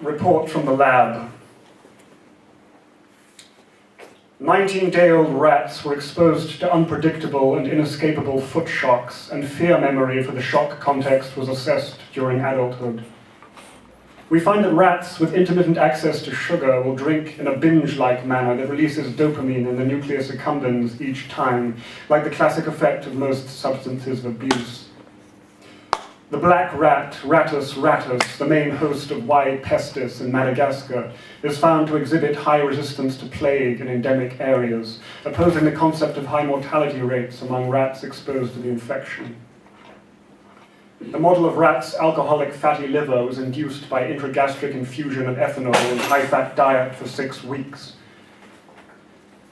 report from the lab. 19-day-old rats were exposed to unpredictable and inescapable foot shocks, and fear memory for the shock context was assessed during adulthood. We find that rats with intermittent access to sugar will drink in a binge-like manner that releases dopamine in the nucleus accumbens each time, like the classic effect of most substances of abuse. The black rat, Rattus rattus, the main host of Y. pestis in Madagascar, is found to exhibit high resistance to plague in endemic areas, opposing the concept of high mortality rates among rats exposed to the infection. The model of rats' alcoholic fatty liver was induced by intragastric infusion of ethanol in high-fat diet for 6 weeks.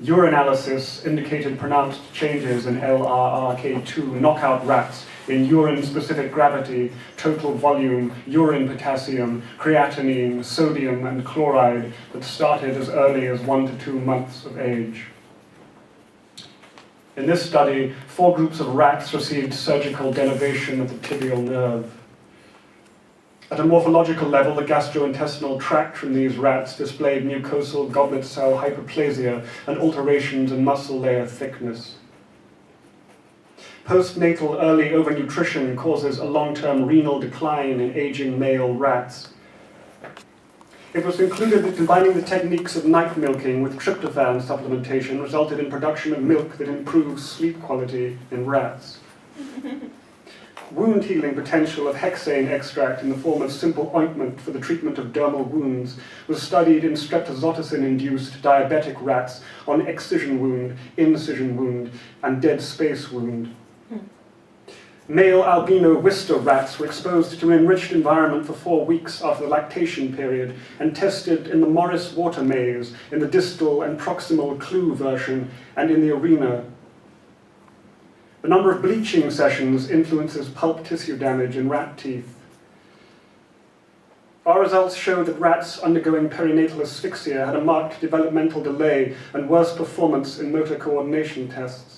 Urinalysis indicated pronounced changes in LRRK2 knockout rats in urine-specific gravity, total volume, urine potassium, creatinine, sodium, and chloride that started as early as 1 to 2 months of age. In this study, 4 groups of rats received surgical denervation of the tibial nerve. At a morphological level, the gastrointestinal tract from these rats displayed mucosal goblet cell hyperplasia and alterations in muscle layer thickness. Postnatal early overnutrition causes a long-term renal decline in aging male rats. It was concluded that combining the techniques of night milking with tryptophan supplementation resulted in production of milk that improves sleep quality in rats. Wound healing potential of hexane extract in the form of simple ointment for the treatment of dermal wounds was studied in streptozotocin-induced diabetic rats on excision wound, incision wound, and dead space wound. Male albino Worcester rats were exposed to an enriched environment for 4 weeks after the lactation period and tested in the Morris water maze, in the distal and proximal clue version, and in the arena. The number of bleaching sessions influences pulp tissue damage in rat teeth. Our results showed that rats undergoing perinatal asphyxia had a marked developmental delay and worse performance in motor coordination tests.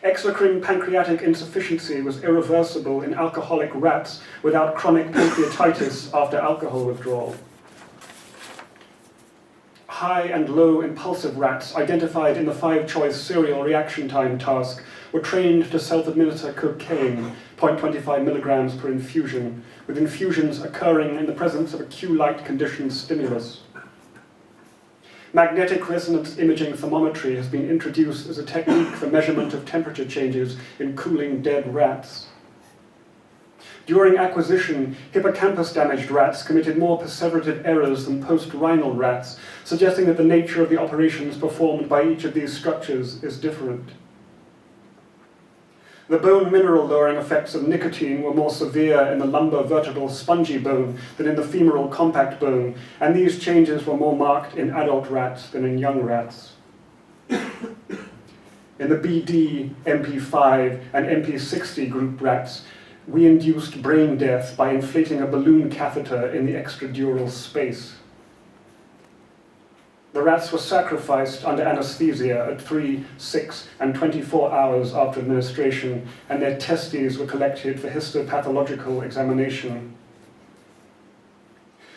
Exocrine pancreatic insufficiency was irreversible in alcoholic rats without chronic pancreatitis after alcohol withdrawal. High and low impulsive rats identified in the 5-choice serial reaction time task were trained to self-administer cocaine, 0.25 milligrams per infusion, with infusions occurring in the presence of a Q-light conditioned stimulus. Magnetic resonance imaging thermometry has been introduced as a technique for measurement of temperature changes in cooling dead rats. During acquisition, hippocampus-damaged rats committed more perseverative errors than post-rhinal rats, suggesting that the nature of the operations performed by each of these structures is different. The bone mineral lowering effects of nicotine were more severe in the lumbar vertebral spongy bone than in the femoral compact bone, and these changes were more marked in adult rats than in young rats. In the BD, MP5, and MP60 group rats, we induced brain death by inflating a balloon catheter in the extradural space. The rats were sacrificed under anesthesia at 3, 6, and 24 hours after administration, and their testes were collected for histopathological examination.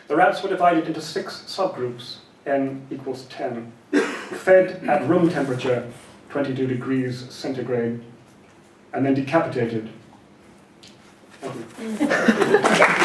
The rats were divided into 6 subgroups, n equals 10, fed at room temperature, 22 degrees centigrade, and then decapitated. Thank you.